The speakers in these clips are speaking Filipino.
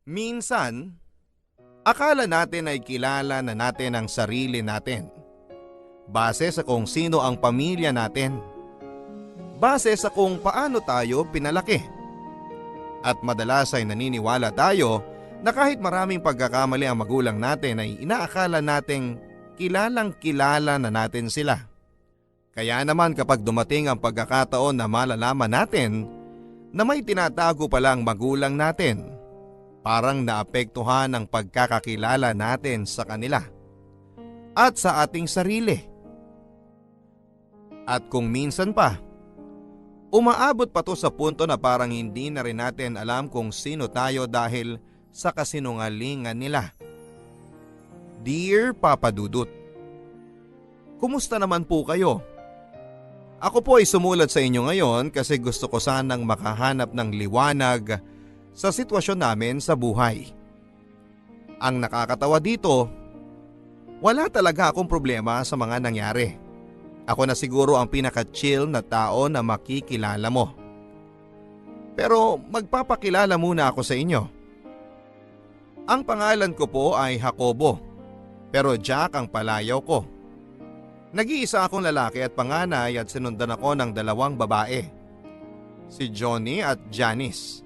Minsan, akala natin ay kilala na natin ang sarili natin. Base sa kung sino ang pamilya natin. Base sa kung paano tayo pinalaki. At madalas ay naniniwala tayo na kahit maraming pagkakamali ang magulang natin ay inaakala nating kilalang kilala na natin sila. Kaya naman kapag dumating ang pagkakataon na malalaman natin na may tinatago palang magulang natin, parang naapektuhan ang pagkakakilala natin sa kanila at sa ating sarili. At kung minsan pa, umaabot pa to sa punto na parang hindi na rin natin alam kung sino tayo dahil sa kasinungalingan nila. Dear Papa Dudut, kumusta naman po kayo? Ako po ay sumulat sa inyo ngayon kasi gusto ko sanang makahanap ng liwanag sa sitwasyon namin sa buhay. Ang nakakatawa dito, wala talaga akong problema sa mga nangyari. Ako na siguro ang pinaka-chill na tao na makikilala mo. Pero magpapakilala muna ako sa inyo. Ang pangalan ko po ay Jacobo, pero Jack ang palayaw ko. Nag-iisa akong lalaki at panganay at sinundan ako ng 2 babae, si Johnny at Janice.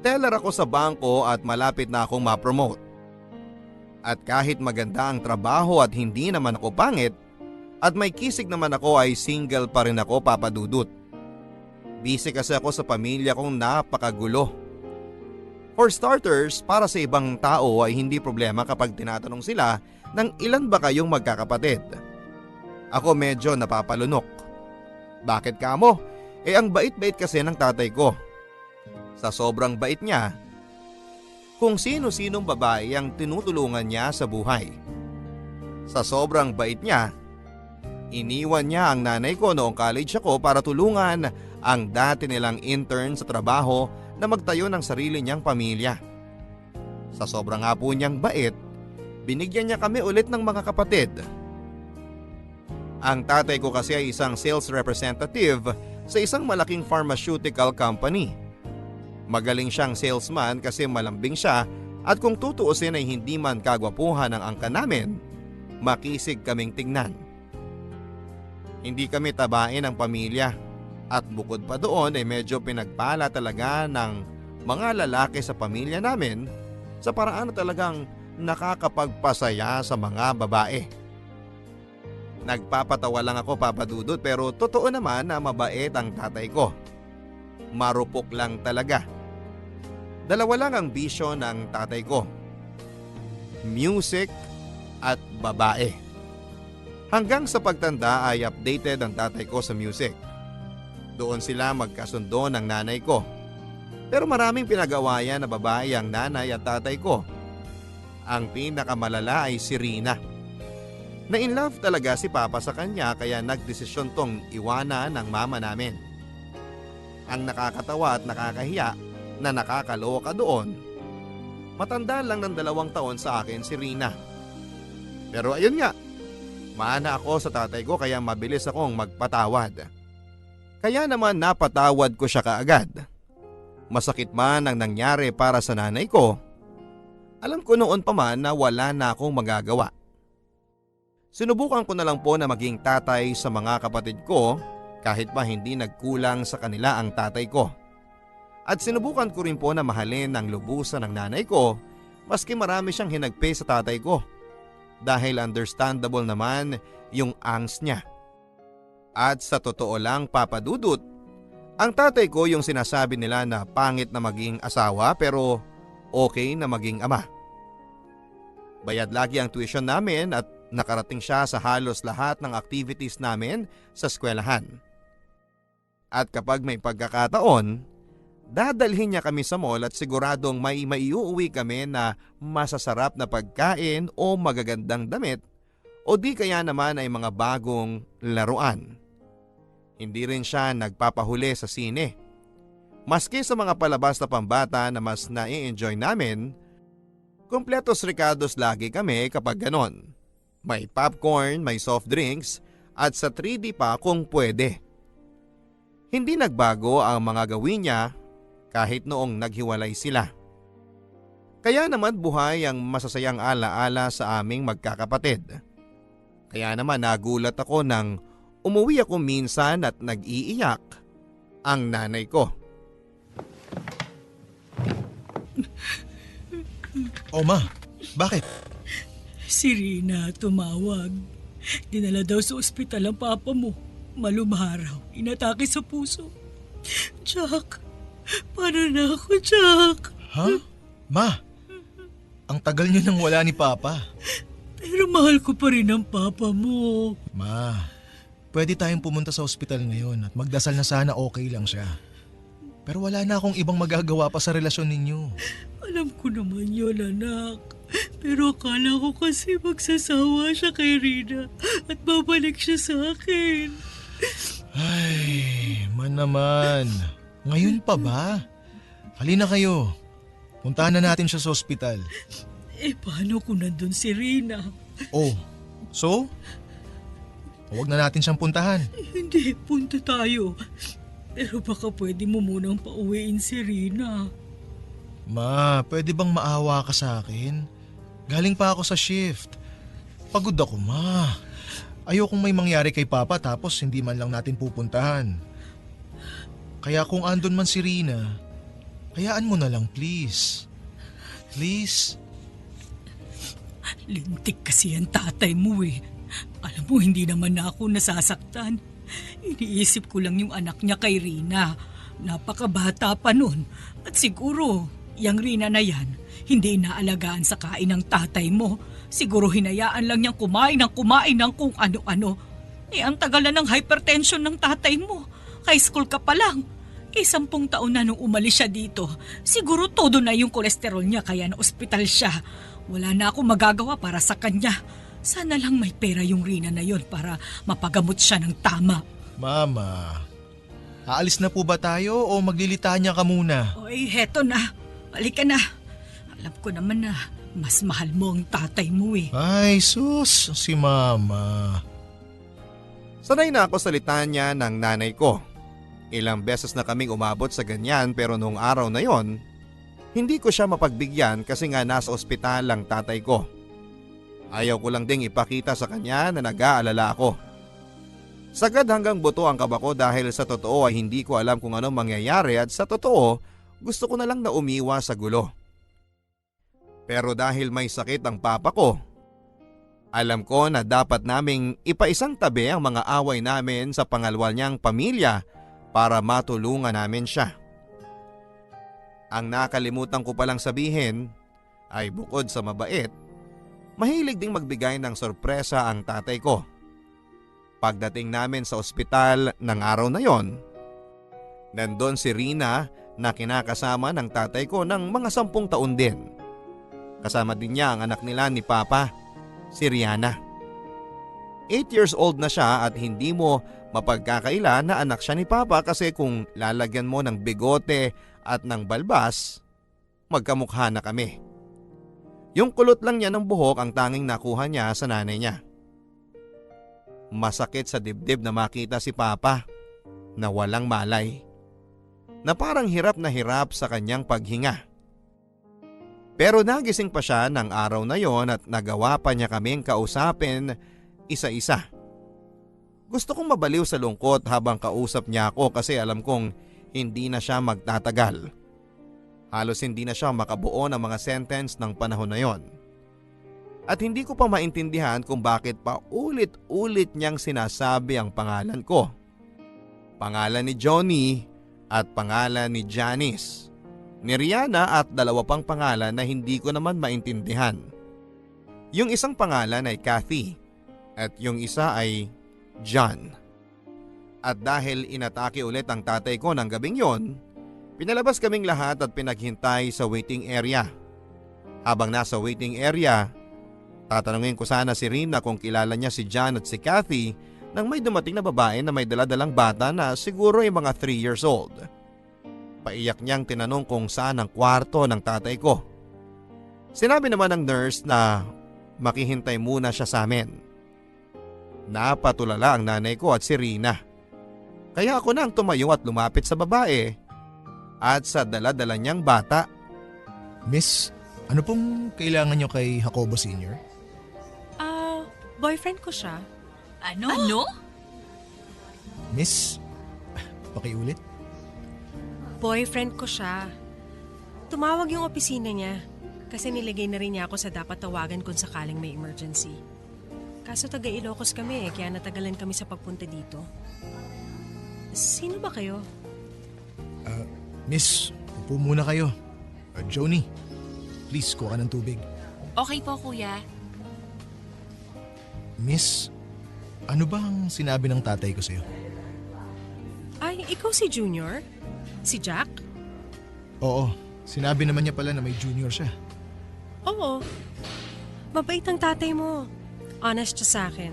Teller ako sa bangko at malapit na akong ma-promote. At kahit maganda ang trabaho at hindi naman ako pangit, at may kisig naman ako ay single pa rin ako, Papa Dudut. Busy kasi ako sa pamilya kong napakagulo. For starters, para sa ibang tao ay hindi problema kapag tinatanong sila ng ilan ba kayong magkakapatid. Ako medyo napapalunok. Bakit kamo? Ang bait-bait kasi ng tatay ko. Sa sobrang bait niya, kung sino-sinong babae ang tinutulungan niya sa buhay. Sa sobrang bait niya, iniwan niya ang nanay ko noong college ako para tulungan ang dati nilang intern sa trabaho na magtayo ng sarili niyang pamilya. Sa sobrang nga po niyang bait, binigyan niya kami ulit ng mga kapatid. Ang tatay ko kasi ay isang sales representative sa isang malaking pharmaceutical company. Magaling siyang salesman kasi malambing siya at kung tutuusin ay hindi man kagwapuhan ang angka namin, makisig kaming tingnan. Hindi kami tabain ng pamilya at bukod pa doon ay medyo pinagpala talaga ng mga lalaki sa pamilya namin sa paraan na talagang nakakapagpasaya sa mga babae. Nagpapatawa lang ako, Papa Dudut, pero totoo naman na mabait ang tatay ko. Marupok lang talaga. 2 lang ang bisyo ng tatay ko: music at babae. Hanggang sa pagtanda ay updated ang tatay ko sa music. Doon sila magkasundo ng nanay ko. Pero maraming pinag-awayan na babae ang nanay at tatay ko. Ang pinakamalala ay si Rina. Na-inlove talaga si Papa sa kanya kaya nagdesisyon tong iwanan ng mama namin. Ang nakakatawa at nakakahiya na nakakaloka doon, matanda lang ng 2 taon sa akin si Rina. Pero ayun nga, maana ako sa tatay ko kaya mabilis akong magpatawad. Kaya naman napatawad ko siya kaagad. Masakit man ang nangyari para sa nanay ko, alam ko noon pa man na wala na akong magagawa. Sinubukan ko na lang po na maging tatay sa mga kapatid ko kahit pa hindi nagkulang sa kanila ang tatay ko. At sinubukan ko rin po na mahalin ang lubusan ng nanay ko maski marami siyang hinagpe sa tatay ko. Dahil understandable naman yung angst niya. At sa totoo lang, Papa Dudut, ang tatay ko yung sinasabi nila na pangit na maging asawa pero okay na maging ama. Bayad lagi ang tuition namin at nakarating siya sa halos lahat ng activities namin sa eskwelahan. At kapag may pagkakataon, dadalhin niya kami sa mall at siguradong may maiuuwi kami na masasarap na pagkain o magagandang damit o di kaya naman ay mga bagong laruan. Hindi rin siya nagpapahuli sa sine. Maski sa mga palabas na pambata na mas nai-enjoy namin, kumpletos ricados lagi kami kapag ganon. May popcorn, may soft drinks at sa 3D pa kung pwede. Hindi nagbago ang mga gawin niya kahit noong naghiwalay sila. Kaya naman buhay ang masasayang alaala sa aming magkakapatid. Kaya naman nagulat ako nang umuwi ako minsan at nag-iiyak ang nanay ko. Oh ma, bakit? Si Rina tumawag. Dinala daw sa ospital ang papa mo. Malumaraw, inatake sa puso. Jack, paano na ako, Jack? Ha? Ma, ang tagal niyo nang wala ni Papa. Pero mahal ko pa rin ang papa mo. Ma, pwede tayong pumunta sa ospital ngayon at magdasal na sana okay lang siya. Pero wala na akong ibang magagawa pa sa relasyon ninyo. Alam ko naman yun, anak. Pero akala ko kasi magsasawa siya kay Rina at babalik siya sa akin. Ay, man naman. Ngayon pa ba? Halina kayo. Puntahan na natin siya sa ospital. Eh paano kung nandun si Rina? Oh, so? Huwag na natin siyang puntahan. Hindi, punta tayo. Pero baka pwede mo munang pauwiin si Rina. Ma, pwede bang maawa ka sa akin? Galing pa ako sa shift. Pagod ako, ma. Ayokong may mangyari kay Papa tapos hindi man lang natin pupuntahan. Kaya kung andun man si Rina, hayaan mo na lang please. Please? Lintik kasi ang tatay mo eh. Alam mo, hindi naman na ako nasasaktan. Iniisip ko lang yung anak niya kay Rina. Napakabata pa nun. At siguro, yung Rina na yan, hindi inaalagaan sa kain ng tatay mo. Siguro hinayaan lang niyang kumain ng kung ano-ano. Eh, ang tagal na ng hypertension ng tatay mo. High school ka pa lang. 10 taon na nung umalis siya dito. Siguro todo na yung kolesterol niya kaya na ospital siya. Wala na akong magagawa para sa kanya. Sana lang may pera yung Rina na yon para mapagamot siya ng tama. Mama, aalis na po ba tayo o maglilitanya ka muna? Oy, heto na. Balik ka na. Alam ko naman na mas mahal mo ang tatay mo eh. Ay, sus, si Mama. Sanay na ako sa litanya ng nanay ko. Ilang beses na kaming umabot sa ganyan pero noong araw na yon, hindi ko siya mapagbigyan kasi nga nasa ospital ang tatay ko. Ayaw ko lang ding ipakita sa kanya na nag-aalala ako. Sagad hanggang buto ang kaba ko dahil sa totoo ay hindi ko alam kung anong mangyayari at sa totoo gusto ko na lang na umiwas sa gulo. Pero dahil may sakit ang papa ko, alam ko na dapat naming ipaisang tabi ang mga away namin sa pangalwal niyang pamilya para matulungan namin siya. Ang nakalimutan ko palang sabihin ay bukod sa mabait, mahilig ding magbigay ng sorpresa ang tatay ko. Pagdating namin sa ospital ng araw na yon, nandun si Rina na kinakasama ng tatay ko ng mga 10 taon din. Kasama din niya ang anak nila ni Papa, si Rihanna. 8 years old na siya at hindi mo mapagkakaila na anak siya ni Papa kasi kung lalagyan mo ng bigote at ng balbas, magkamukha na kami. Yung kulot lang niya ng buhok ang tanging nakuha niya sa nanay niya. Masakit sa dibdib na makita si Papa na walang malay, na parang hirap na hirap sa kanyang paghinga. Pero nagising pa siya ng araw na yon at nagawa pa niya kaming kausapin isa-isa. Gusto kong mabaliw sa lungkot habang kausap niya ako kasi alam kong hindi na siya magtatagal. Halos hindi na siya makabuo ng mga sentence ng panahon na yon. At hindi ko pa maintindihan kung bakit pa ulit-ulit niyang sinasabi ang pangalan ko. Pangalan ni Johnny at pangalan ni Janice. Ni Rihanna at 2 pang pangalan na hindi ko naman maintindihan. Yung isang pangalan ay Kathy at yung isa ay John. At dahil inatake ulit ang tatay ko ng gabing yon, pinalabas kaming lahat at pinaghintay sa waiting area. Habang nasa waiting area, tatanungin ko sana si Rina kung kilala niya si John at si Kathy nang may dumating na babae na may daladalang bata na siguro ay mga 3 years old. Paiyak niyang tinanong kung saan ang kwarto ng tatay ko. Sinabi naman ng nurse na makihintay muna siya sa amin. Napatulala ang nanay ko at si Rina. Kaya ako nang tumayo at lumapit sa babae at sa dala-dala niyang bata. Miss, Ano pong kailangan nyo kay Jacobo Sr.? Boyfriend ko siya. Ano? Miss, pakiulit. Boyfriend ko siya. Tumawag yung opisina niya kasi nilagay na rin niya ako sa dapat tawagan kung sakaling may emergency. Kaso taga Ilocos kami kaya natagalan kami sa pagpunta dito. Sino ba kayo? Miss, upo muna kayo. Joni, please kuha ka ng tubig. Okay po, kuya. Miss, ano ba ang sinabi ng tatay ko sa'yo? Ay, ikaw si Junior? Si Jack? Oo, sinabi naman niya pala na may junior siya. Oo. Mabait ang tatay mo. Honest siya sa akin.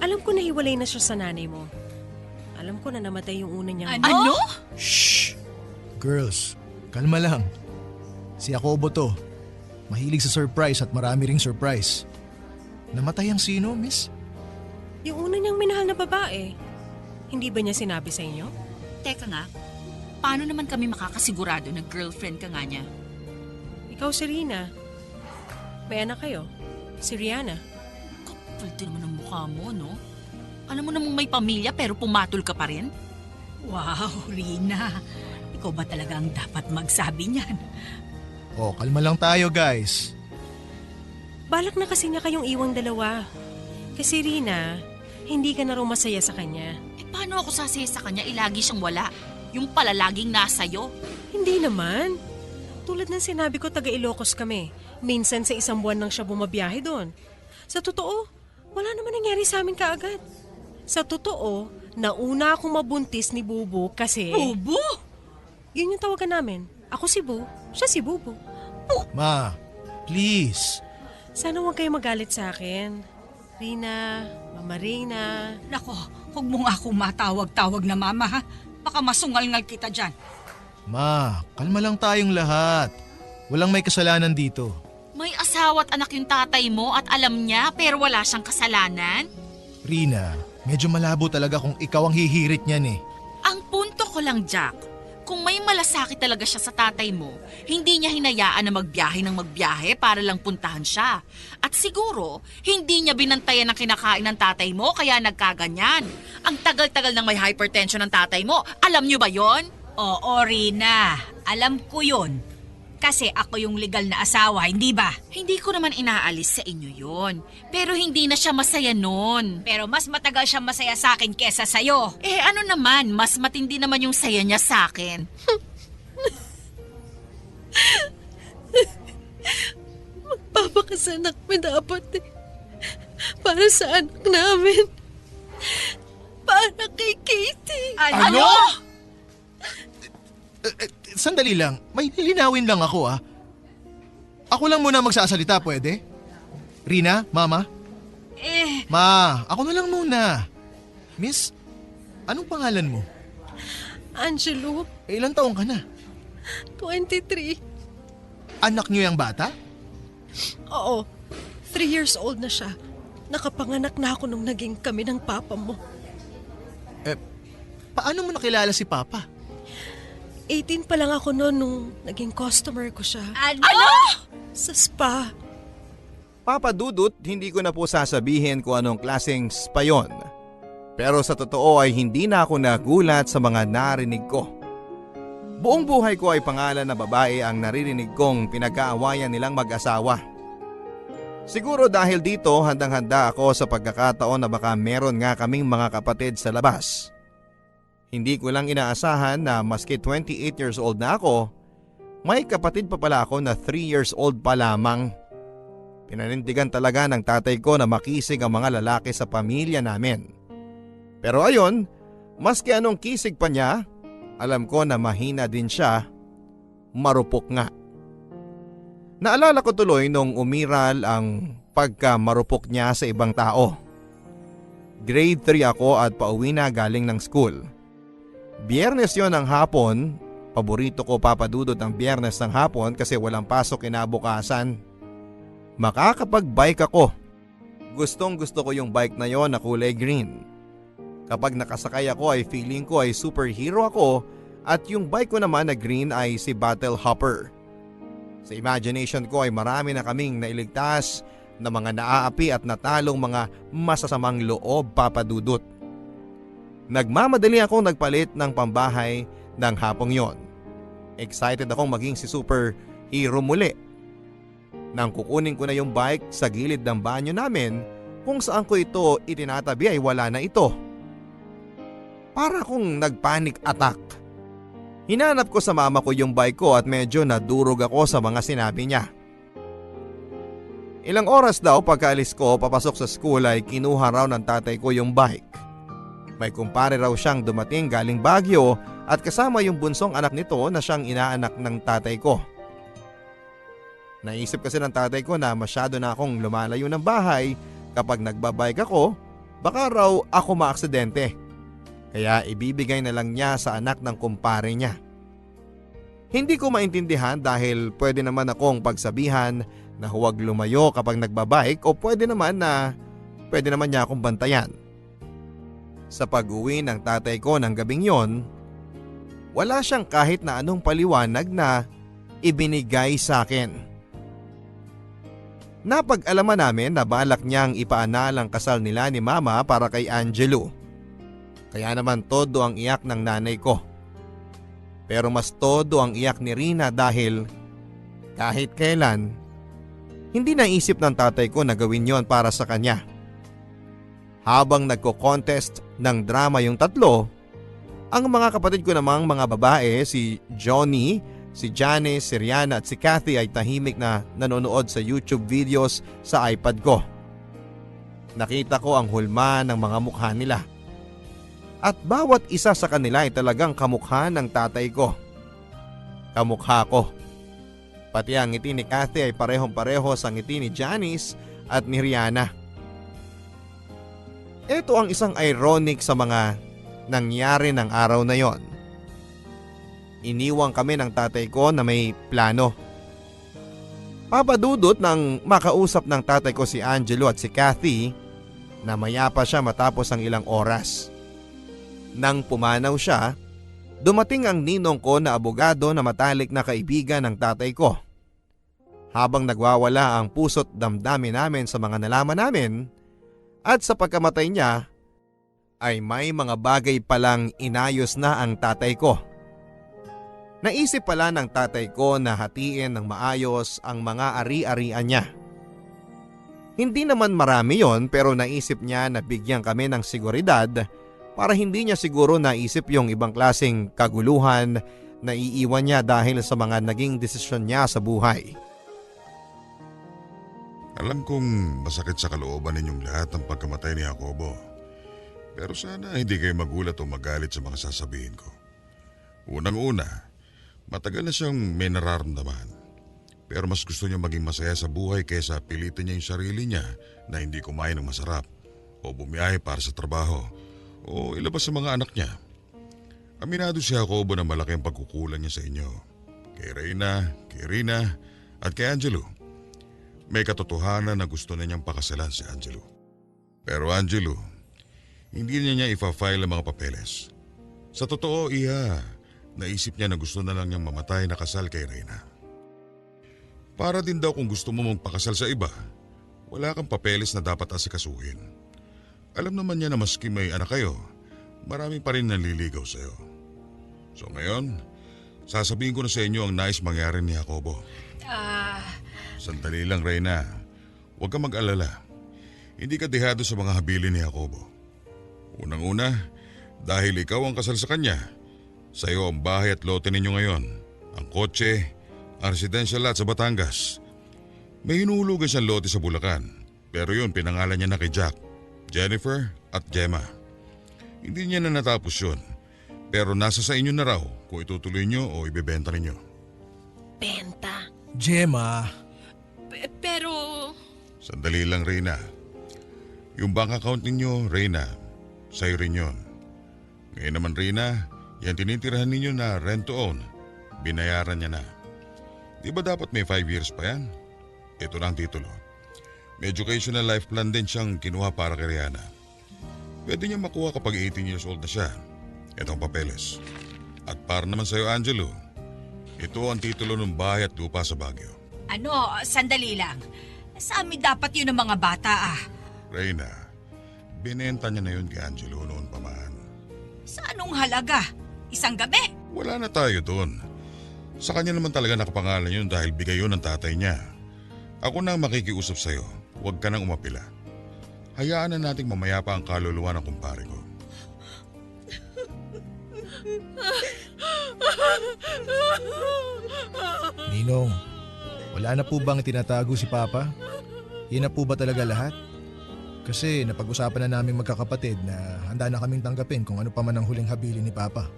Alam ko na hiwalay na siya sa nanay mo. Alam ko na namatay yung una niyang... Ano? Shh! Girls, kalma lang. Si Jacobo to. Mahilig sa surprise at marami ring surprise. Namatay ang sino, miss? Yung una niyang minahal na babae. Hindi ba niya sinabi sa inyo? Teka nga, paano naman kami makakasigurado na girlfriend ka nga niya? Ikaw si Rina. May anak kayo? Si Rihanna. Kapal din naman ang mukha mo, no? Alam mo namang may pamilya pero pumatol ka pa rin? Wow, Rina. Ikaw ba talaga ang dapat magsabi niyan? Oh, kalma lang tayo, guys. Balak na kasi niya kayong iwang dalawa. Kasi Rina, hindi ka na raw masaya sa kanya. Eh paano ako sasaya sa kanya ilagi siyang wala? Yung pala laging nasa'yo. Hindi naman. Tulad ng sinabi ko, taga Ilocos kami. Minsan sa isang buwan lang siya bumabiyahe doon. Sa totoo, wala naman nangyari sa amin kaagad. Sa totoo, nauna akong mabuntis ni Bubu kasi... Bubu? Yun yung tawagan namin. Ako si Bu, siya si Bubu. Ma, please. Sana huwag kayo magalit sa akin. Rina, Mama Reyna. Nako, huwag mo nga akong matawag-tawag na mama ha. Baka masungal-ngal kita dyan. Ma, kalma lang tayong lahat. Walang may kasalanan dito. May asawa at anak yung tatay mo at alam niya pero wala siyang kasalanan? Rina, medyo malabo talaga kung ikaw ang hihirit niyan eh. Ang punto ko lang, Jack, kung may malasakit talaga siya sa tatay mo, hindi niya hinayaan na magbiyahe para lang puntahan siya. At siguro, hindi niya binantayan ang kinakain ng tatay mo kaya nagkaganyan. Ang tagal-tagal ng may hypertension ng tatay mo, alam niyo ba yon? Oo, Rina. Alam ko yun. Kasi ako yung legal na asawa, hindi ba? Hindi ko naman inaalis sa inyo yon. Pero hindi na siya masaya nun. Pero mas matagal siya masaya sa akin kesa sa'yo. Eh ano naman, mas matindi naman yung saya niya sa akin. Magpapakasanak mo dapat eh. Para sa anak namin. Para kay Katie. Ano? Sandali lang, may lilinawin lang ako ah. Ako lang muna magsasalita, pwede? Rina, Mama? Ma, ako na lang muna. Miss, anong pangalan mo? Angelo, Ilang taong ka na? 23. Anak niyo yung bata? Oo, 3 years old na siya. Nakapanganak na ako nung naging kami ng papa mo. Paano mo nakilala si Papa? 18 pa lang ako noon nung naging customer ko siya. Ano? Sa spa. Papa Dudut, hindi ko na po sasabihin kung anong klaseng spa yun. Pero sa totoo ay hindi na ako nagulat sa mga narinig ko. Buong buhay ko ay pangalan na babae ang naririnig kong pinag-aawayan nilang mag-asawa. Siguro dahil dito handang-handa ako sa pagkakataon na baka meron nga kaming mga kapatid sa labas. Hindi ko lang inaasahan na maski 28 years old na ako, may kapatid pa pala ako na 3 years old pa lamang. Pinanindigan talaga ng tatay ko na makisig ang mga lalaki sa pamilya namin. Pero ayon, maski anong kisig pa niya, alam ko na mahina din siya, marupok nga. Naalala ko tuloy nung umiral ang pagka-marupok niya sa ibang tao. Grade 3 ako at pauwi na galing ng school. Biyernes yon ng hapon, paborito ko papadudot ang biyernes ng hapon kasi walang pasok kinabukasan. Makakapag-bike ako. Gustong gusto ko yung bike na yon na kulay green. Kapag nakasakay ako ay feeling ko ay superhero ako at yung bike ko naman na green ay si Battle Hopper. Sa imagination ko ay marami na kaming nailigtas na mga naaapi at natalong mga masasamang loob, Papa Dudut. Nagmamadali akong nagpalit ng pambahay ng hapong yon. Excited akong maging si superhero muli. Nang kukunin ko na yung bike sa gilid ng banyo namin, kung saan ko ito itinatabi ay wala na ito. Para akong nagpanic attack. Hinanap ko sa mama ko yung bike ko at medyo nadurog ako sa mga sinabi niya. Ilang oras daw pagkaalis ko papasok sa school ay kinuha raw ng tatay ko yung bike. May kumpare raw siyang dumating galing Baguio at kasama yung bunsong anak nito na siyang inaanak ng tatay ko. Naisip kasi ng tatay ko na masyado na akong lumalayo ng bahay kapag nagbabike ako, baka raw ako maaksidente. Kaya ibibigay na lang niya sa anak ng kumpare niya. Hindi ko maintindihan dahil pwede naman akong pagsabihan na huwag lumayo kapag nagbabike o pwede naman niya akong bantayan. Sa pag-uwi ng tatay ko ng gabing yon, wala siyang kahit na anong paliwanag na ibinigay sa akin. Napag-alaman namin na balak niyang ipaanal ang kasal nila ni Mama para kay Angelo. Kaya naman todo ang iyak ng nanay ko. Pero mas todo ang iyak ni Rina dahil kahit kailan, hindi naisip ng tatay ko na gawin yon para sa kanya. Habang nagko-contest ng drama yung tatlo, ang mga kapatid ko namang mga babae, si Johnny, si Janice, si Rihanna at si Kathy ay tahimik na nanonood sa YouTube videos sa iPad ko. Nakita ko ang hulma ng mga mukha nila. At bawat isa sa kanila ay talagang kamukha ng tatay ko. Kamukha ko. Pati ang ngiti ni Kathy ay parehong-pareho sa ngiti ni Janice at ni Rihanna. Ito ang isang ironic sa mga nangyari ng araw na yon. Iniwang kami ng tatay ko na may plano. Papadudot nang makausap ng tatay ko si Angelo at si Kathy na mayapa siya matapos ang ilang oras. Nang pumanaw siya, dumating ang ninong ko na abogado na matalik na kaibigan ng tatay ko. Habang nagwawala ang puso't damdamin namin sa mga nalaman namin at sa pagkamatay niya, ay may mga bagay palang inayos na ang tatay ko. Naisip pala ng tatay ko na hatiin ng maayos ang mga ari-arian niya. Hindi naman marami yon pero naisip niya na bigyan kami ng seguridad para hindi niya siguro naisip yung ibang klaseng kaguluhan na iiwan niya dahil sa mga naging desisyon niya sa buhay. Alam kong masakit sa kalooban ninyong lahat ang pagkamatay ni Jacobo. Pero sana hindi kayo magulat o magalit sa mga sasabihin ko. Unang-una, matagal na siyang may nararamdaman. Pero mas gusto niya maging masaya sa buhay kaysa pilitin niya yung sarili niya na hindi kumain ng masarap o bumiyahe para sa trabaho o ilabas sa mga anak niya. Aminado si Jacobo na malaki ang pagkukulang niya sa inyo. Kay Reyna, kay Rina at kay Angelo. May katotohanan na gusto na niyang pakasalan si Angelo. Pero Angelo, hindi niya ipa-file ang mga papeles. Sa totoo, naisip niya na gusto na lang niyang mamatay na kasal kay Reyna. Para din daw kung gusto mo magpakasal sa iba, wala kang papeles na dapat asikasuhin. Alam naman niya na maski may anak kayo, marami pa rin nanliligaw sa'yo. So ngayon, sasabihin ko na sa inyo ang nais mangyari ni Jacobo. Sandali lang, Reyna. Huwag kang mag-alala. Hindi ka dehado sa mga habilin ni Jacobo. Unang-una, dahil ikaw ang kasal sa kanya, sa iyo ang bahay at lote ninyo ngayon, ang kotse, ang residential lot sa Batangas. May hinuhulugan siyang lote sa Bulacan, pero yun pinangalan niya na kay Jack, Jennifer at Gemma. Hindi niya na natapos yun, pero nasa sa inyo na raw kung itutuloy niyo o ibebenta ninyo. Benta. Gemma, Pero... Sandali lang, Reyna. Yung bank account ninyo, Reyna, sa'yo rin yun. Ngayon naman, Reyna, yan tinitirahan ninyo na rent to own. Binayaran niya na. Di ba dapat may 5 years pa yan? Ito na ang titulo. May educational life plan din siyang kinuha para kay Rihanna. Pwede niya makuha kapag 18 years old na siya. Itong papeles. At para naman sa'yo, Angelo, Ito ang titulo ng bahay at lupa sa Baguio. Ano, sandali lang. Sa amin dapat yun ng mga bata Reyna, binenta niya na yun kay Angelo noon pa man. Sa anong halaga? Isang gabi? Wala na tayo doon. Sa kanya naman talaga nakapangalan yun dahil bigay yun ng tatay niya. Ako na ang makikiusap sa'yo. Huwag ka nang umapila. Hayaan na nating mamaya pa ang kaluluwa ng kumpare ko. Ninong, wala na po bang tinatago si Papa? Yan na po ba talaga lahat? Kasi napag-usapan na namin magkakapatid na handa na kaming tanggapin kung ano pa man ang huling habilin ni Papa.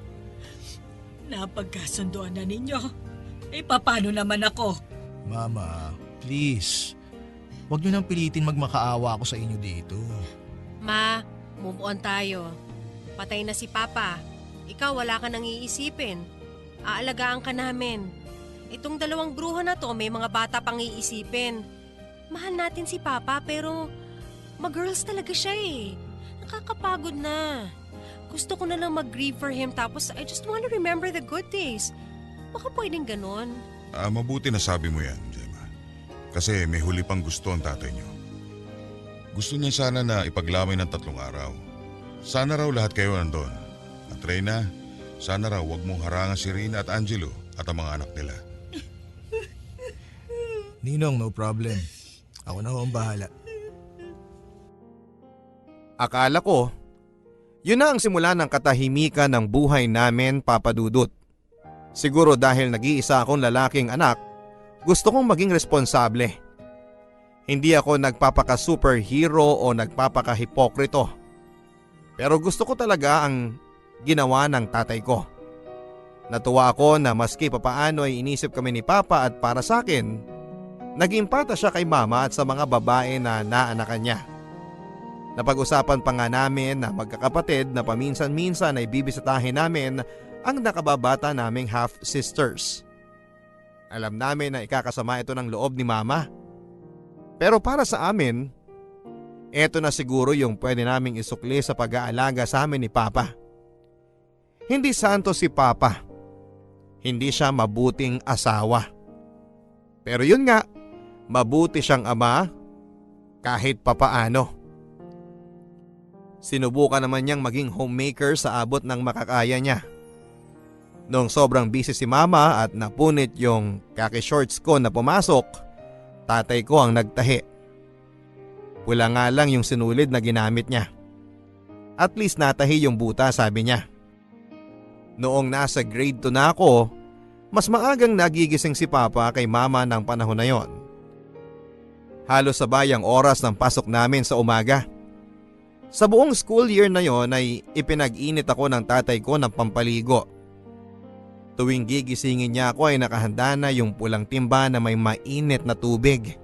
Napagkasunduan na ninyo. Paano naman ako? Mama, please. Huwag niyo nang pilitin magmakaawa ako sa inyo dito. Ma, move on tayo. Patay na si Papa. Ikaw wala ka nang iisipin. Aalagaan ka namin. Itong dalawang bruha na to may mga bata pang iisipin. Mahal natin si Papa pero mag-girls talaga siya eh. Nakakapagod na. Gusto ko na lang mag-grieve for him tapos I just want to remember the good days. Baka pwedeng ganon. Mabuti na sabi mo yan, Gemma. Kasi may huli pang gusto ang tatay niyo. Gusto niya sana na ipaglamay ng 3 araw. Sana raw lahat kayo nandun. At Reyna, sana raw wag mong harangan si Rina at Angelo at ang mga anak nila. Ninong, no problem. Ako na ho ang bahala. Akala ko, yun na ang simula ng katahimikan ng buhay namin, Papa Dudut. Siguro dahil nag-iisa akong lalaking anak, gusto kong maging responsable. Hindi ako nagpapaka-superhero o nagpapaka-hipokrito. Pero gusto ko talaga ang ginawa ng tatay ko. Natuwa ako na maski papaano ay inisip kami ni Papa at para sa akin, naging pata siya kay Mama at sa mga babae na naanakan niya. Napag-usapan pa nga namin na magkakapatid na paminsan-minsan ay bibisitahin namin ang nakababata naming half-sisters. Alam namin na ikakasama ito ng loob ni Mama. Pero para sa amin, eto na siguro yung pwede naming isukli sa pag-aalaga sa amin ni Papa. Hindi santo si Papa. Hindi siya mabuting asawa. Pero yun nga, mabuti siyang ama kahit papaano. Sinubukan naman niyang maging homemaker sa abot ng makakaya niya. Noong sobrang busy si Mama at napunit yung kaki-shorts ko na pumasok, tatay ko ang nagtahi. Pula nga lang yung sinulid na ginamit niya. At least natahi yung buta, sabi niya. Noong nasa grade 2 na ako, mas maagang nagigising si Papa kay Mama ng panahon na yon. Halos sabay ang oras ng pasok namin sa umaga. Sa buong school year na yon ay ipinag-init ako ng tatay ko ng pampaligo. Tuwing gigisingin niya ako ay nakahanda na yung pulang timba na may mainit na tubig.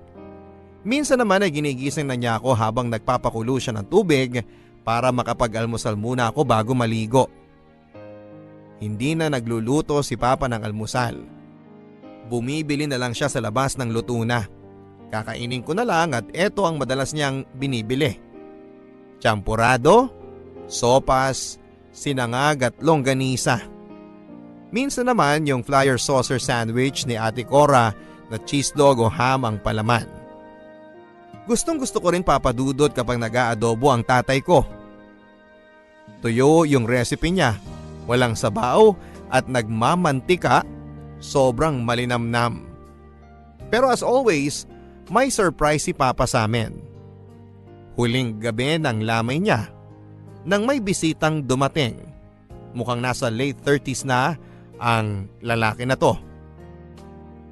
Minsan naman ay ginigising na niya ako habang nagpapakulo siya ng tubig para makapag-almusal muna ako bago maligo. Hindi na nagluluto si Papa ng almusal. Bumibili na lang siya sa labas ng luto na. Kakainin ko na lang at eto ang madalas niyang binibili. Champurado, sopas, sinangag at longganisa. Minsan naman yung flyer saucer sandwich ni Ate Cora na cheese dog o ham ang palaman. Gustong gusto ko rin papadudot kapag nag-aadobo ang tatay ko. Tuyo yung recipe niya, walang sabaw at nagmamantika, sobrang malinamnam. Pero as always, may surprise si Papa sa amin. Huling gabi ng lamay niya, nang may bisitang dumating. Mukhang nasa late 30s na ang lalaki na to.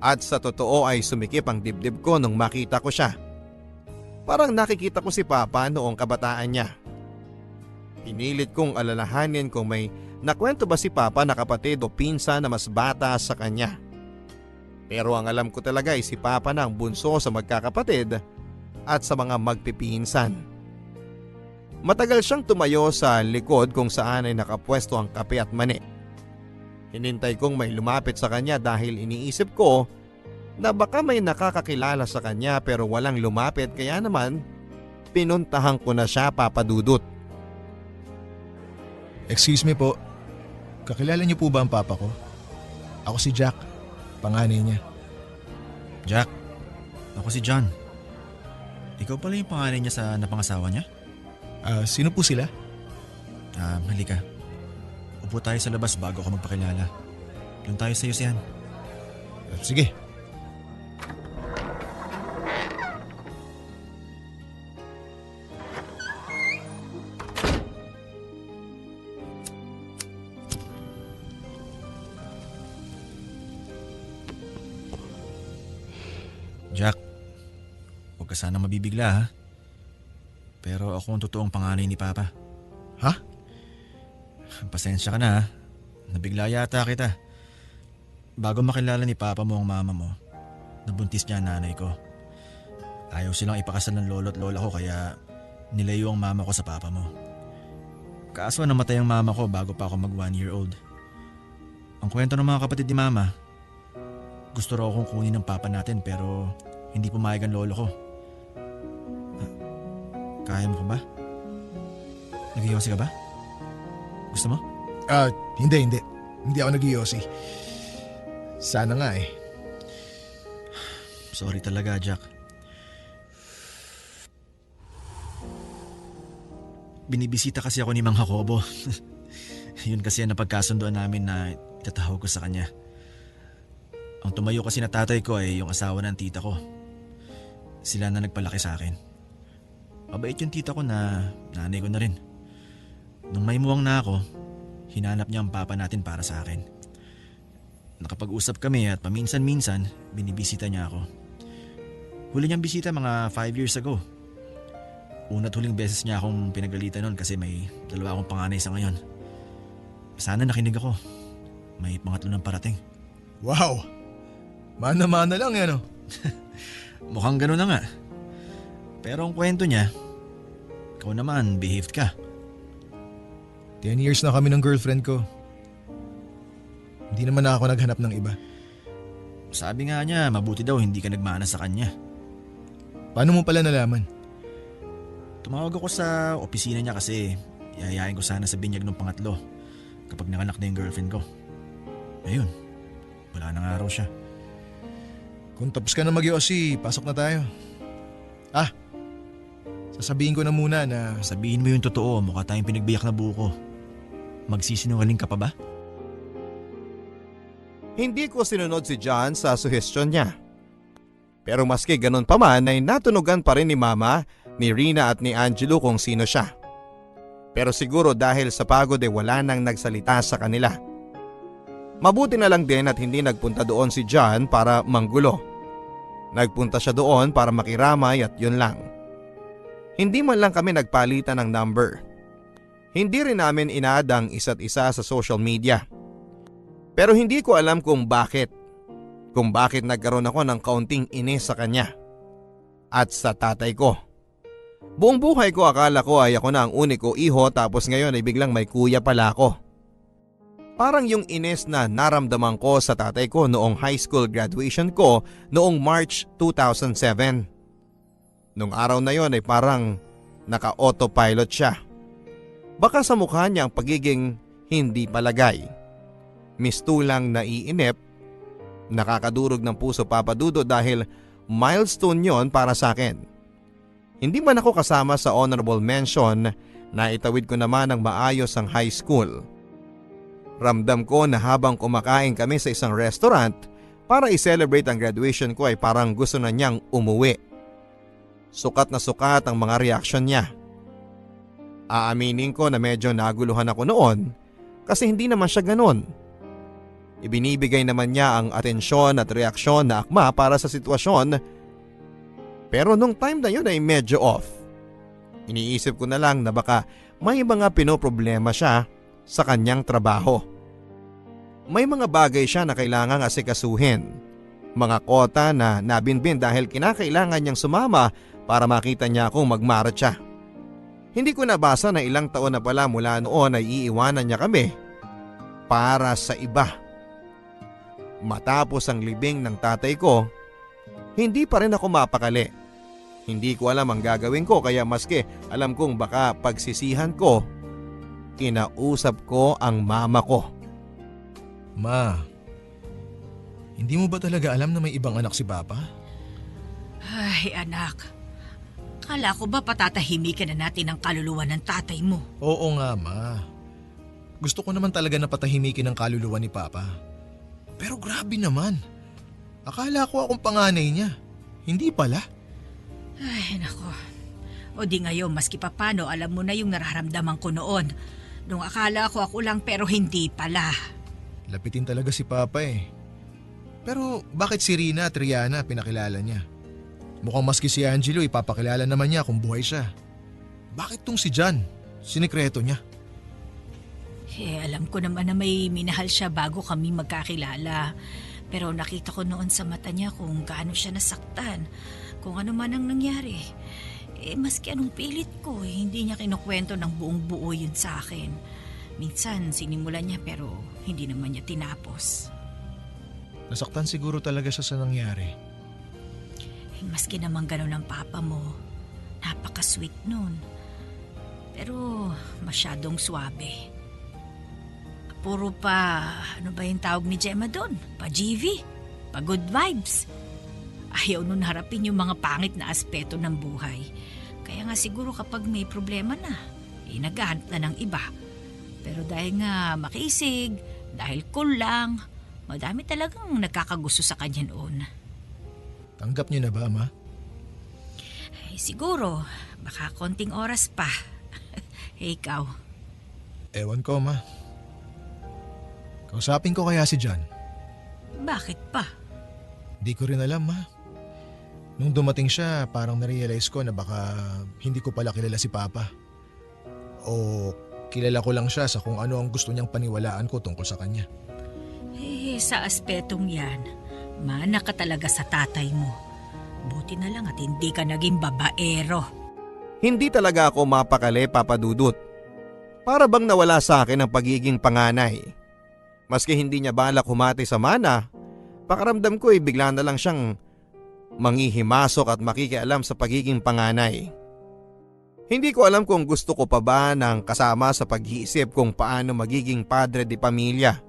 At sa totoo ay sumikip ang dibdib ko nung makita ko siya. Parang nakikita ko si Papa noong kabataan niya. Pinilit kong alalahanin kung may nakwento ba si Papa na kapatid o pinsan na mas bata sa kanya. Pero ang alam ko talaga ay si Papa na ang bunso sa magkakapatid at sa mga magpipinsan. Matagal siyang tumayo sa likod kung saan ay nakapwesto ang kape at mani. Hinintay kong may lumapit sa kanya dahil iniisip ko na baka may nakakakilala sa kanya pero walang lumapit kaya naman pinuntahan ko na siya, Papa Dudut. Excuse me po, kakilala niyo po ba ang papa ko? Ako si Jack. panganay niya. Jack, ako si John. Ikaw pala yung panganay niya sa napangasawa niya? Sino po sila? Halika. Upo tayo sa labas bago ako magpakilala. Doon tayo sa yusihan. Sige. Jack, huwag ka sana mabibigla ha. Pero ako ang totoong panganay ni Papa. Ha? Pasensya ka na ha. Nabigla yata kita. Bago makilala ni Papa mo ang mama mo, nabuntis niya ang nanay ko. Ayaw silang ipakasal ng lolo at lola ko kaya nilayo ang mama ko sa papa mo. Kaso namatay ang mama ko bago pa ako mag 1-year-old. Ang kwento ng mga kapatid ni Mama, gusto raw akong kunin ng papa natin pero hindi pumayag ang lolo ko. Kaya mo pa ba? Nag-iossi ka ba? Gusto mo? Hindi. Hindi ako nag-iossi. Sana nga eh. Sorry talaga, Jack. Binibisita kasi ako ni Mang Jacobo. Yun kasi ang napagkasundoan namin na itatahog ko sa kanya. Ang tumayo kasi na tatay ko ay yung asawa ng tita ko. Sila na nagpalaki sa akin. Mabait yung tita ko na nanay ko na rin. Nung may muwang na ako, hinanap niya ang papa natin para sa akin. Nakapag-usap kami at paminsan-minsan binibisita niya ako. Huli niyang bisita mga 5 years ago. Una't huling beses niya akong pinagalitan noon kasi may 2 akong panganay sa ngayon. Sana nakinig ako. May pangatlo ng parating. Wow! Mana-mana lang yan oh. Mukhang gano'n na nga. Pero ang kwento niya, ikaw naman, behaved ka. 10 years na kami ng girlfriend ko. Hindi naman ako naghanap ng iba. Sabi nga niya, mabuti daw hindi ka nagmana sa kanya. Paano mo pala nalaman? Tumawag ako sa opisina niya kasi yayain ko sana sa binyag ng pangatlo kapag nakanak na yung girlfriend ko. Ayun, wala nang araw siya. Kung tapos ka na mag-iossi, pasok na tayo. Sasabihin ko na muna na Sabihin mo yung totoo, mukha tayong pinagbiyak na buko. Magsisinungaling ka pa ba? Hindi ko sinunod si John sa suhestyon niya. Pero maski ganun pa man ay natunugan pa rin ni Mama, ni Rina at ni Angelo kung sino siya. Pero siguro dahil sa pagod ay wala nang nagsalita sa kanila. Mabuti na lang din at hindi nagpunta doon si John para manggulo. Nagpunta siya doon para makiramay at yun lang. Hindi man lang kami nagpalitan ng number. Hindi rin namin inaad ang isa't isa sa social media. Pero hindi ko alam kung bakit. Kung bakit nagkaroon ako ng kaunting inis sa kanya. At sa tatay ko. Buong buhay ko akala ko ay ako na ang uniko iho tapos ngayon ay biglang may kuya pala ako. Parang yung inis na naramdaman ko sa tatay ko noong high school graduation ko noong March 2007. Nung araw na yon ay parang naka-autopilot siya. Baka sa mukha niya ang pagiging hindi palagay. Mistulang naiinip, nakakadurog ng puso papadudo dahil milestone yon para sa akin. Hindi man ako kasama sa honorable mention na itawid ko naman ng maayos ang high school. Ramdam ko na habang kumakain kami sa isang restaurant para i-celebrate ang graduation ko ay parang gusto na niyang umuwi. Sukat na sukat ang mga reaksyon niya. Aaminin ko na medyo naguluhan ako noon kasi hindi naman siya ganun. Ibinibigay naman niya ang atensyon at reaksyon na akma para sa sitwasyon. Pero nung time na yun ay medyo off. Iniisip ko na lang na baka may mga pinoproblema siya sa kanyang trabaho. May mga bagay siya na kailangang asikasuhin. Mga kota na nabinbin dahil kinakailangan niyang sumama para makita niya akong magmarcha. Hindi ko nabasa na ilang taon na pala mula noon ay iiwanan niya kami para sa iba. Matapos ang libing ng tatay ko, hindi pa rin ako mapakali. Hindi ko alam ang gagawin ko kaya maski alam kong baka pagsisihan ko, kinausap ko ang mama ko. Ma, Hindi mo ba talaga alam na may ibang anak si Papa? Ay, anak. Kala ko ba patatahimikan na natin ang kaluluwa ng tatay mo? Oo nga, Ma. Gusto ko naman talaga na patahimikin ang kaluluwa ni Papa. Pero grabe naman. Akala ko akong panganay niya. Hindi pala. Ay, nako. O di ngayon, maski papano, alam mo na yung nararamdaman ko noon. Nung akala ko ako lang pero hindi pala. Lapitin talaga si Papa eh. Pero bakit si Rina at Rihanna pinakilala niya? Mukhang maski si Angelo ipapakilala naman niya kung buhay siya. Bakit tong si John? Sinikreto niya. Alam ko naman na may minahal siya bago kami magkakilala. Pero nakita ko noon sa mata niya kung gaano siya nasaktan. Kung ano man ang nangyari. Maski anong pilit ko, hindi niya kinukwento ng buong buo yun sa akin. Minsan sinimulan niya pero hindi naman niya tinapos. Nasaktan siguro talaga siya sa nangyari. Maski naman gano'n ang papa mo, napaka-sweet nun. Pero masyadong swabe. Puro pa, ano ba yung tawag ni Gemma doon? Pa-GV? Pa-good vibes? Ayaw nun harapin yung mga pangit na aspeto ng buhay. Kaya nga siguro kapag may problema na, naghahanap na ng iba. Pero dahil nga makisig, dahil cool lang, madami talagang nagkakagusto sa kanya noon. Tanggap niyo na ba, Ma? Siguro, baka konting oras pa. Ikaw? Ewan ko, Ma. Kausapin ko kaya si John? Bakit pa? Di ko rin alam, Ma. Nung dumating siya, parang narealize ko na baka hindi ko pala kilala si Papa. O kilala ko lang siya sa kung ano ang gusto niyang paniwalaan ko tungkol sa kanya. Sa aspetong yan, mana ka talaga sa tatay mo. Buti na lang at hindi ka naging babaero. Hindi talaga ako mapakali, Papa Dudut. Para bang nawala sa akin ang pagiging panganay. Maski hindi niya balak humati sa mana, pakaramdam ko bigla na lang siyang manghihimasok at makikialam sa pagiging panganay. Hindi ko alam kung gusto ko pa ba ng kasama sa pag-iisip kung paano magiging padre di pamilya.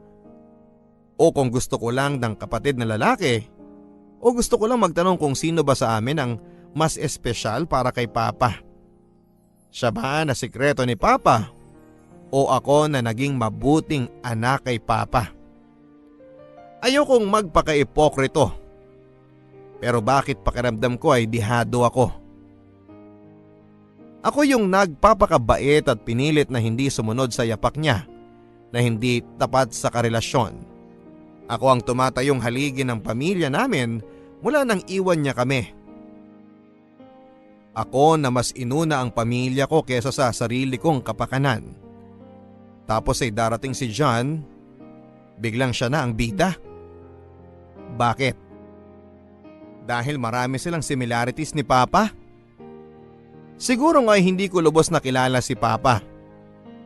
O kung gusto ko lang ng kapatid na lalaki. O gusto ko lang magtanong kung sino ba sa amin ang mas espesyal para kay Papa. Siya ba na sikreto ni Papa? O ako na naging mabuting anak kay Papa? Ayokong magpaka-ipokrito. Pero bakit pakiramdam ko ay dihado ako? Ako yung nagpapakabait at pinilit na hindi sumunod sa yapak niya, na hindi tapat sa karelasyon. Ako ang tumatayong haligi ng pamilya namin mula nang iwan niya kami. Ako na mas inuna ang pamilya ko kesa sa sarili kong kapakanan. Tapos ay darating si John, biglang siya na ang bida. Bakit? Dahil marami silang similarities ni Papa? Siguro nga hindi ko lubos na kilala si Papa.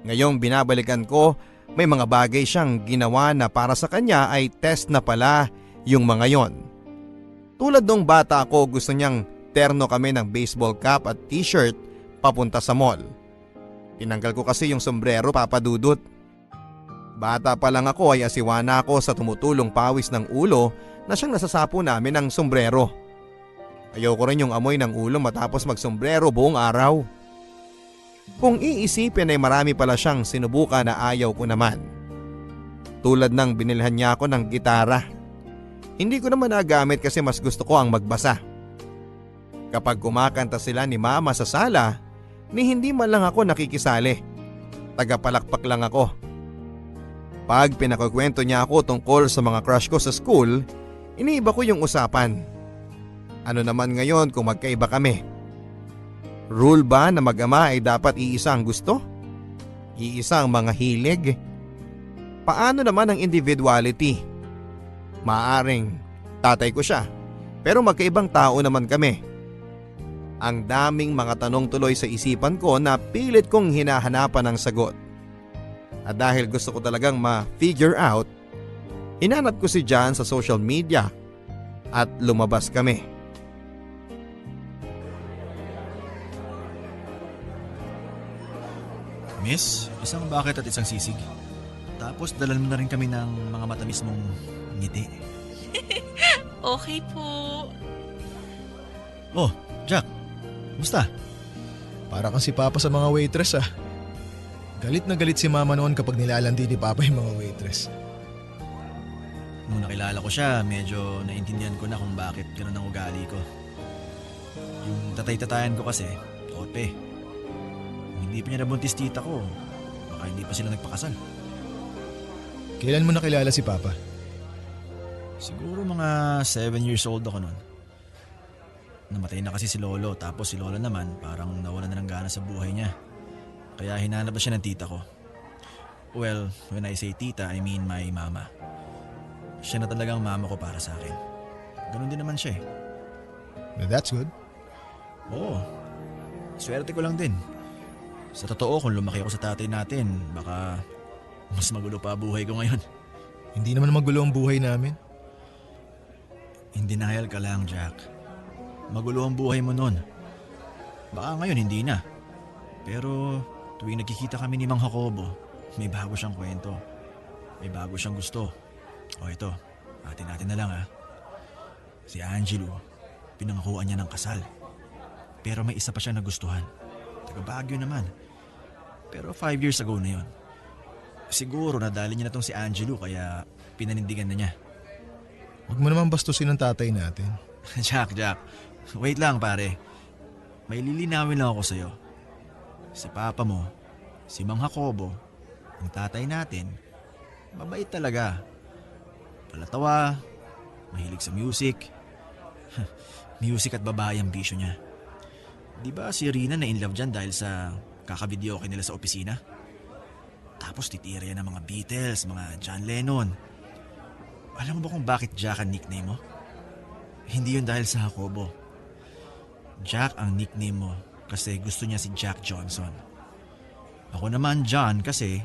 Ngayong binabalikan ko, may mga bagay siyang ginawa na para sa kanya ay test na pala yung mga yon. Tulad nung bata ako, gusto niyang terno kami ng baseball cap at t-shirt papunta sa mall. Tinanggal ko kasi yung sombrero, Papa Dudut. Bata pa lang ako ay asiwana ako sa tumutulong pawis ng ulo na siyang nasasapo namin ng sombrero. Ayoko rin yung amoy ng ulo matapos magsombrero buong araw. Kung iisipin ay marami pala siyang sinubukan na ayaw ko naman. Tulad ng binilhan niya ako ng gitara. Hindi ko naman nagamit kasi mas gusto ko ang magbasa. Kapag kumakanta sila ni Mama sa sala, ni hindi man lang ako nakikisali. Tagapalakpak lang ako. Pag pinakukwento niya ako tungkol sa mga crush ko sa school, iniiba ko yung usapan. Ano naman ngayon kung magkaiba kami? Rule ba na mag-ama ay dapat iisa ang gusto? Iisa ang mga hilig? Paano naman ang individuality? Maaring tatay ko siya, pero magkaibang tao naman kami. Ang daming mga tanong tuloy sa isipan ko na pilit kong hinahanapan ng sagot. At dahil gusto ko talagang ma-figure out, hinanap ko si John sa social media at lumabas kami. Miss, isang bucket at isang sisig. Tapos dalan mo na rin kami ng mga matamis mong ngiti. Okay po. Oh, Jack. Musta? Para kang si Papa sa mga waitress ah. Galit na galit si Mama noon kapag nilalandi ni Papa yung mga waitress. Nung nakilala ko siya, medyo naintindihan ko na kung bakit gano'n ang ugali ko. Yung tatay-tatayan ko kasi, ope. Kung hindi pa niya nabuntis tita ko, baka hindi pa sila nagpakasal. Kailan mo nakilala si Papa? Siguro mga 7 years old ako noon. Namatay na kasi si Lolo, tapos si Lola naman parang nawala na ng gana sa buhay niya. Kaya hinanap na siya ng tita ko. Well, when I say tita, I mean my mama. Siya na talagang mama ko para sa akin. Ganun din naman siya eh. That's good. Oo. Swerte ko lang din. Sa totoo, kung lumaki ako sa tatay natin, baka mas magulo pa buhay ko ngayon. Hindi naman magulo ang buhay namin. Hindi denial ka lang, Jack. Magulo ang buhay mo nun. Baka ngayon hindi na. Pero tuwing nagkikita kami ni Mang Jacobo, may bago siyang kwento. May bago siyang gusto. O ito, atin-atin na lang ha. Si Angelo, pinangakuan niya ng kasal. Pero may isa pa siya nagustuhan. Taga Baguio naman. Pero 5 years ago na yon. Siguro nadali niya na tong si Angelo kaya pinanindigan na niya. Huwag mo naman bastusin ang tatay natin. Jack. Wait lang pare. May lilinawin lang ako sa'yo. Si Papa mo, si Mang Jacobo, ang tatay natin, mabait talaga. Palatawa, mahilig sa music. Music at babae ang bisyo niya. Di ba si Rina na in love dyan dahil sa kakavideo nila sa opisina? Tapos titira yan ng mga Beatles, mga John Lennon. Alam mo ba kung bakit Jack ang nickname mo? Hindi yun dahil sa Jacobo. Jack ang nickname mo kasi gusto niya si Jack Johnson. Ako naman John kasi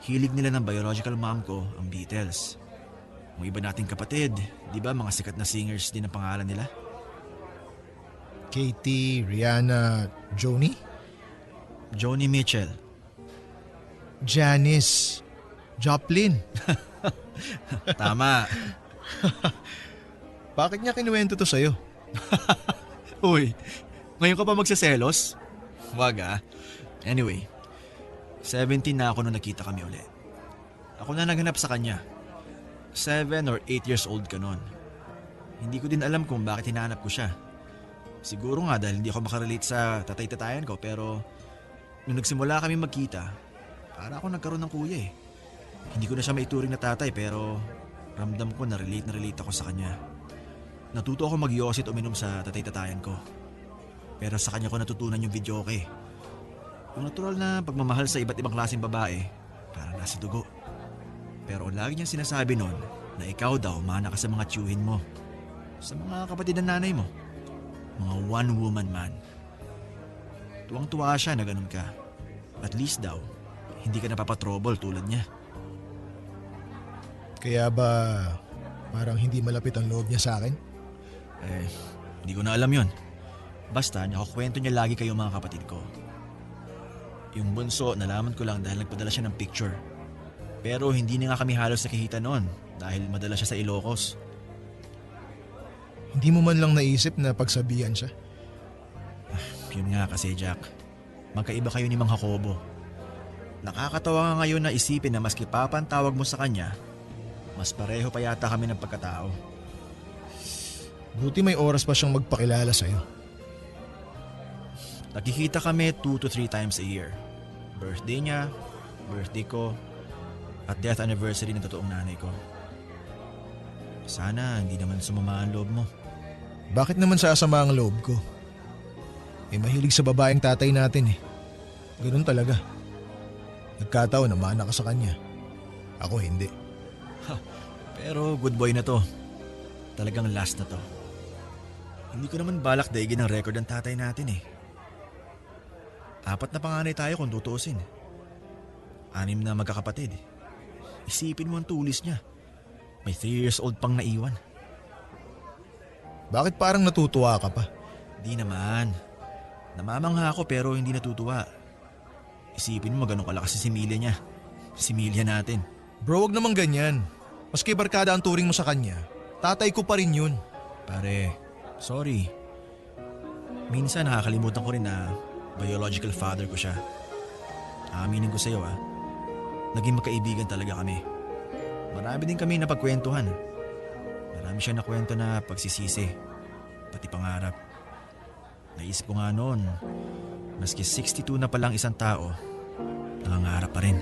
hilig nila ng biological mom ko ang Beatles. Ang iba nating kapatid, di ba mga sikat na singers din ang pangalan nila? Katie, Rihanna, Joni? Joni Mitchell. Janis, Joplin. Tama. Bakit niya kinuwento to sa'yo? Uy, ngayon ka pa magsaselos? Wag ah. Anyway, 17 na ako nung nakita kami ulit. Ako na naghanap sa kanya. 7 or 8 years old ka nun. Hindi ko din alam kung bakit hinahanap ko siya. Siguro nga dahil hindi ako makarelate sa tatay-tatayan ko pero nung nagsimula kami magkita, para ako nagkaroon ng kuya eh. Hindi ko na siya maituring na tatay pero ramdam ko na relate ako sa kanya. Natuto ako mag-yosit uminom sa tatay-tatayan ko. Pero sa kanya ko natutunan yung videoke. Yung natural na pagmamahal sa iba't ibang klaseng babae, parang nasa dugo. Pero lagi niyang sinasabi nun na ikaw daw mana ka sa mga tiyuhin mo. Sa mga kapatid ng nanay mo. Mga one-woman man. Tuwang-tuwa siya na ganun ka. At least daw, hindi ka napapatrobol tulad niya. Kaya ba parang hindi malapit ang loob niya sa akin? Hindi ko na alam yon. Basta nakakwento niya lagi kayo mga kapatid ko. Yung bunso, nalaman ko lang dahil nagpadala siya ng picture. Pero hindi na nga kami halos nakikita noon dahil madala siya sa Ilocos. Hindi mo man lang naisip na pagsabihan siya? Yun nga kasi Jack, magkaiba kayo ni Mang Jacobo. Nakakatawa nga ngayon na isipin na maski Papa ang tawag mo sa kanya, mas pareho pa yata kami ng pagkatao. Buti may oras pa siyang magpakilala sa'yo. Nakikita kami 2 to 3 times a year. Birthday niya, birthday ko, at death anniversary ng totoong nanay ko. Sana hindi naman sumama ang loob mo. Bakit naman sasama ang loob ko? Mahilig sa babaeng tatay natin eh. Ganun talaga. Nagkataon na mana ka sa kanya. Ako hindi. Pero good boy na to. Talagang last na to. Hindi ko naman balak daigin ang record ng tatay natin eh. 4 na panganay tayo kung tutuusin. 6 na magkakapatid. Isipin mo ang tulis niya. May 3 years old pang naiwan. Bakit parang natutuwa ka pa? Di naman. Namamangha ako pero hindi natutuwa. Isipin mo ganun kalakas si Emilia niya. Si Emilia natin. Bro, wag naman ganyan. Maski barkada ang turing mo sa kanya, Tatay ko pa rin yun. Pare, sorry. Minsan nakakalimutan ko rin na biological father ko siya. Aaminin ko sa'yo naging magkaibigan talaga kami. Marami din kami napagkwentuhan. Marami siyang nakwento na pagsisisi, pati pangarap. Naisip ko nga noon, maski 62 na palang isang tao, nangangarap pa rin.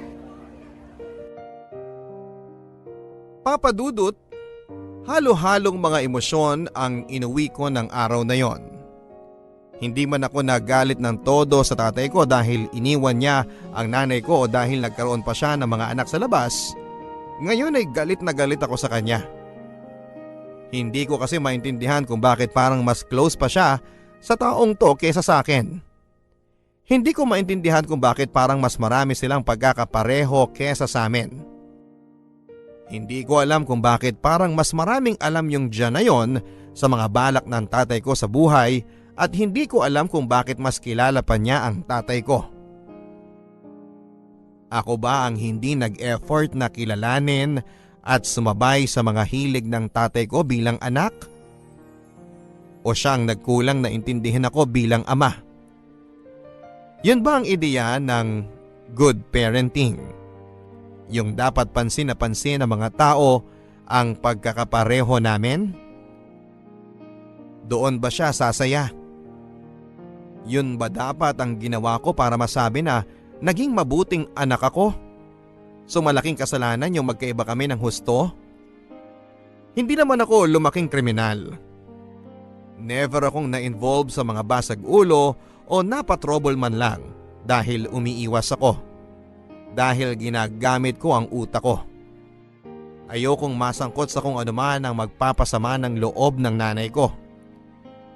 Papa Dudut, halo-halong mga emosyon ang inuwi ko ng araw na yon. Hindi man ako nagalit ng todo sa tatay ko dahil iniwan niya ang nanay ko o dahil nagkaroon pa siya ng mga anak sa labas. Ngayon ay galit na galit ako sa kanya. Hindi ko kasi maintindihan kung bakit parang mas close pa siya sa taong to kesa sa akin. Hindi ko maintindihan kung bakit parang mas marami silang pagkakapareho kesa sa amin. Hindi ko alam kung bakit parang mas maraming alam yung Jan na yon sa mga balak ng tatay ko sa buhay at hindi ko alam kung bakit mas kilala pa niya ang tatay ko. Ako ba ang hindi nag-effort na kilalanin at sumabay sa mga hilig ng tatay ko bilang anak? O siyang nagkulang na intindihin ako bilang ama? Yun ba ang ideya ng good parenting? Yung dapat pansin na pansin ng mga tao ang pagkakapareho namin? Doon ba siya sasaya? Yun ba dapat ang ginawa ko para masabi na naging mabuting anak ako? So malaking kasalanan yung magkaiba kami ng husto? Hindi naman ako lumaking kriminal. Never akong na-involve sa mga basag ulo o napatrouble man lang dahil umiiwas ako. Dahil ginagamit ko ang utak ko. Ayokong masangkot sa kung anuman ang magpapasama ng loob ng nanay ko.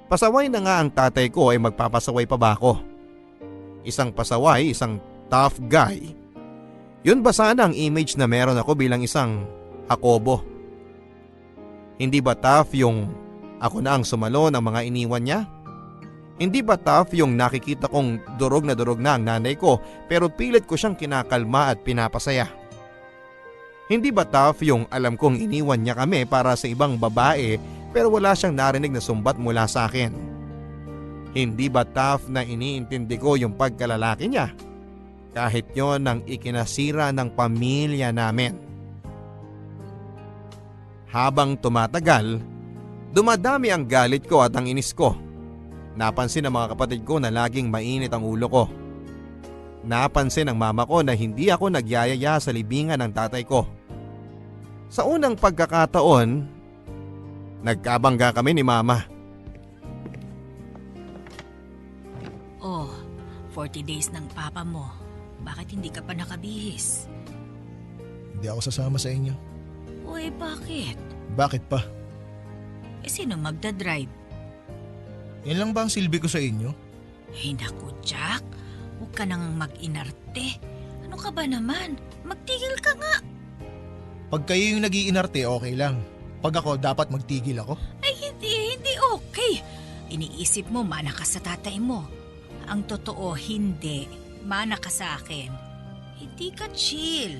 Pasaway na nga ang tatay ko ay magpapasaway pa ba ako? Isang pasaway, isang tough guy. Yun ba sana ang image na meron ako bilang isang Jacobo? Hindi ba tough yung ako na ang sumalo ng mga iniwan niya? Hindi ba tough yung nakikita kong durog na ang nanay ko pero pilit ko siyang kinakalma at pinapasaya? Hindi ba tough yung alam kong iniwan niya kami para sa ibang babae pero wala siyang narinig na sumbat mula sa akin? Hindi ba tough na iniintindi ko yung pagkalalaki niya? Kahit yon ang ikinasira ng pamilya namin. Habang tumatagal, dumadami ang galit ko at ang inis ko. Napansin ng mga kapatid ko na laging mainit ang ulo ko. Napansin ng mama ko na hindi ako nagyayaya sa libingan ng tatay ko. Sa unang pagkakataon, nagkabangga kami ni mama. Oh, 40 days ng papa mo. Bakit hindi ka pa nakabihis? Hindi ako sasama sa inyo. Uy, bakit? Bakit pa? Sino magdadrive? Yan lang ba ang silbi ko sa inyo? Ay naku, Jack. Huwag ka nang mag-inarte. Ano ka ba naman? Magtigil ka nga. Pag kayo yung nag-iinarte, okay lang. Pag ako, dapat magtigil ako. Ay, hindi okay. Iniisip mo, mana ka sa tatay mo. Ang totoo, hindi. Mana ka sa akin. Hindi ka chill.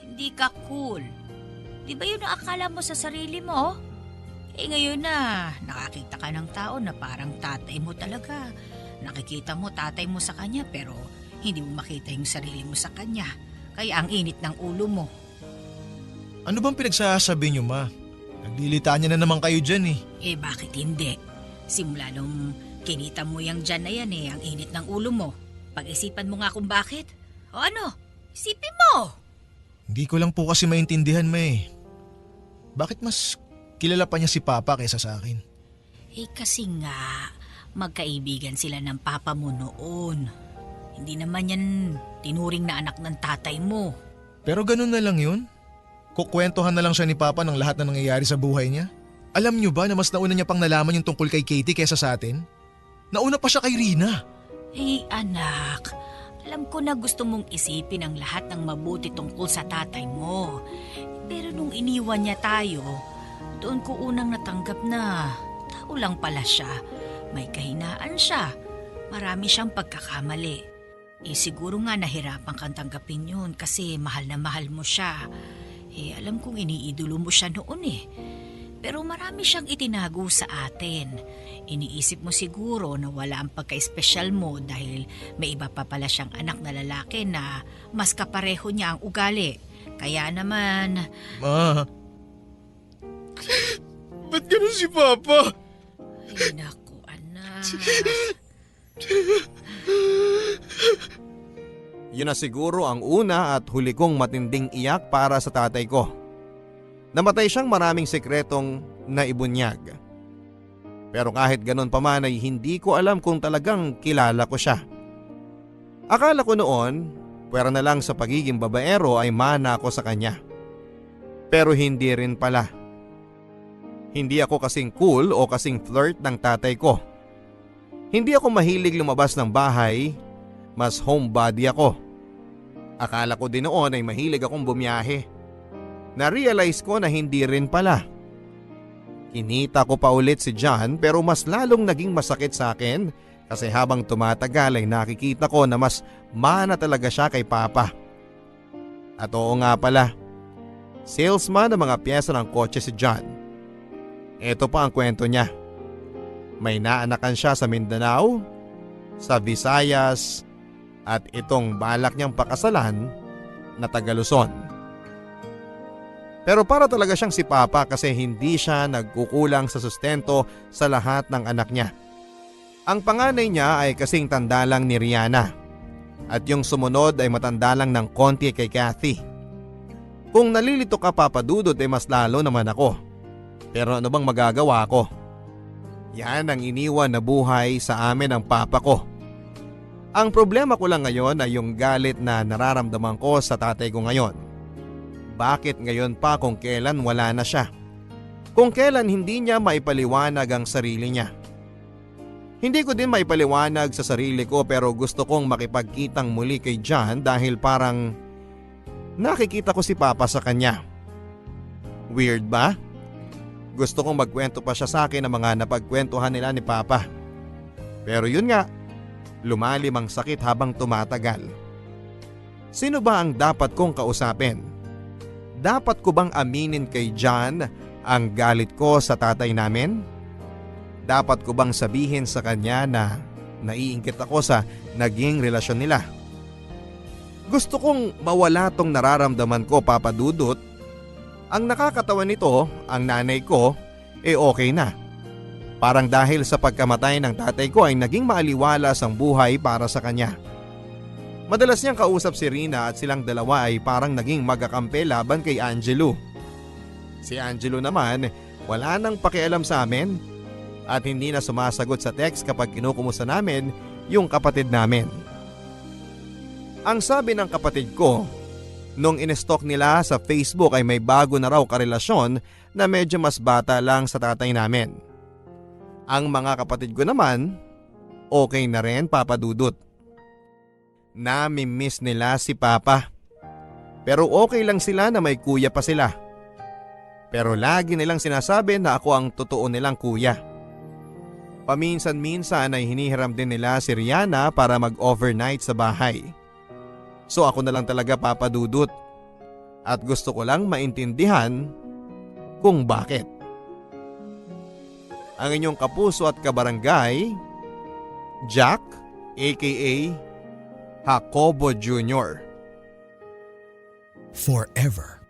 Hindi ka cool. Di ba yun ang akala mo sa sarili mo? Ngayon na, nakakita ka ng tao na parang tatay mo talaga. Nakikita mo tatay mo sa kanya pero hindi mo makita yung sarili mo sa kanya. Kaya ang init ng ulo mo. Ano bang pinagsasabi niyo, ma? Naglilitaan niya na naman kayo dyan eh. Bakit hindi? Simula nung kinita mo yung dyan na yan ang init ng ulo mo. Pag-isipan mo nga kung bakit. O ano? Isipin mo! Hindi ko lang po kasi maintindihan, ma eh. Bakit mas kilala pa niya si Papa kaysa sa akin? Kasi nga, magkaibigan sila ng papa mo noon. Hindi naman yan tinuring na anak ng tatay mo. Pero ganun na lang yun? Kukwentuhan na lang siya ni Papa ng lahat na nangyayari sa buhay niya? Alam niyo ba na mas nauna niya pang nalaman yung tungkol kay Katie kaysa sa atin? Nauna pa siya kay Rina. Anak, alam ko na gusto mong isipin ang lahat ng mabuti tungkol sa tatay mo. Pero nung iniwan niya tayo, doon ko unang natanggap na tao lang pala siya. May kahinaan siya. Marami siyang pagkakamali. Siguro nga nahirapan kang tanggapin yun kasi mahal na mahal mo siya. Alam kong iniidolo mo siya noon . Pero marami siyang itinago sa atin. Iniisip mo siguro na wala ang pagka-espesyal mo dahil may iba pa pala siyang anak na lalaki na mas kapareho niya ang ugali. Kaya naman, Ma, ba't ganun si Papa? ay naku anak. Yun na siguro ang una at huli kong matinding iyak para sa tatay ko. Namatay siyang maraming sekretong naibunyag. Pero kahit ganun pa man ay hindi ko alam kung talagang kilala ko siya. Akala ko noon, pwera na lang sa pagiging babaero ay mana ako sa kanya. Pero hindi rin pala. Hindi ako kasing cool o kasing flirt ng tatay ko. Hindi ako mahilig lumabas ng bahay, mas homebody ako. Akala ko din noon ay mahilig akong bumiyahe. Na-realize ko na hindi rin pala. Kinita ko pa ulit si John pero mas lalong naging masakit sa akin kasi habang tumatagal ay nakikita ko na mas mana talaga siya kay Papa. At oo nga pala, salesman ng mga pyesa ng kotse si John. Ito pa ang kwento niya. May naanakan siya sa Mindanao, sa Visayas, at itong balak niyang pakasalan na taga Luzon. Pero para talaga siyang si Papa kasi hindi siya nagkukulang sa sustento sa lahat ng anak niya. Ang panganay niya ay kasing tanda lang ni Rihanna at yung sumunod ay matanda lang ng konti kay Kathy. Kung nalilito ka Papa Dudut ay mas lalo naman ako. Pero ano bang magagawa ko? Yan ang iniwan na buhay sa amin ng Papa ko. Ang problema ko lang ngayon ay yung galit na nararamdaman ko sa tatay ko ngayon. Bakit ngayon pa kung kailan wala na siya? Kung kailan hindi niya maipaliwanag ang sarili niya? Hindi ko din maipaliwanag sa sarili ko pero gusto kong makipagkitang muli kay John dahil parang nakikita ko si Papa sa kanya. Weird ba? Gusto kong magkwento pa siya sa akin ng mga napagkwentuhan nila ni Papa. Pero yun nga, lumalim ang sakit habang tumatagal. Sino ba ang dapat kong kausapin? Dapat ko bang aminin kay John ang galit ko sa tatay namin? Dapat ko bang sabihin sa kanya na naiinggit ako sa naging relasyon nila? Gusto kong mawala tong nararamdaman ko Papa Dudut. Ang nakakatawa nito, ang nanay ko, okay na. Parang dahil sa pagkamatay ng tatay ko ay naging maaliwalas ang buhay para sa kanya. Madalas niyang kausap si Rina at silang dalawa ay parang naging magkakampi laban kay Angelo. Si Angelo naman wala nang pakialam sa amin at hindi na sumasagot sa text kapag kinukumusta namin yung kapatid namin. Ang sabi ng kapatid ko, nung in-stalk nila sa Facebook ay may bago na raw karelasyon na medyo mas bata lang sa tatay namin. Ang mga kapatid ko naman, okay na rin Papa Dudut. Nami-miss nila si Papa. Pero okay lang sila na may kuya pa sila. Pero lagi nilang sinasabi na ako ang totoo nilang kuya. Paminsan-minsan ay hinihiram din nila si Rihanna para mag-overnight sa bahay. So ako na lang talaga Papa Dudut. At gusto ko lang maintindihan kung bakit. Ang inyong kapuso at kabarangay, Jack aka Jacobo Jr. Forever.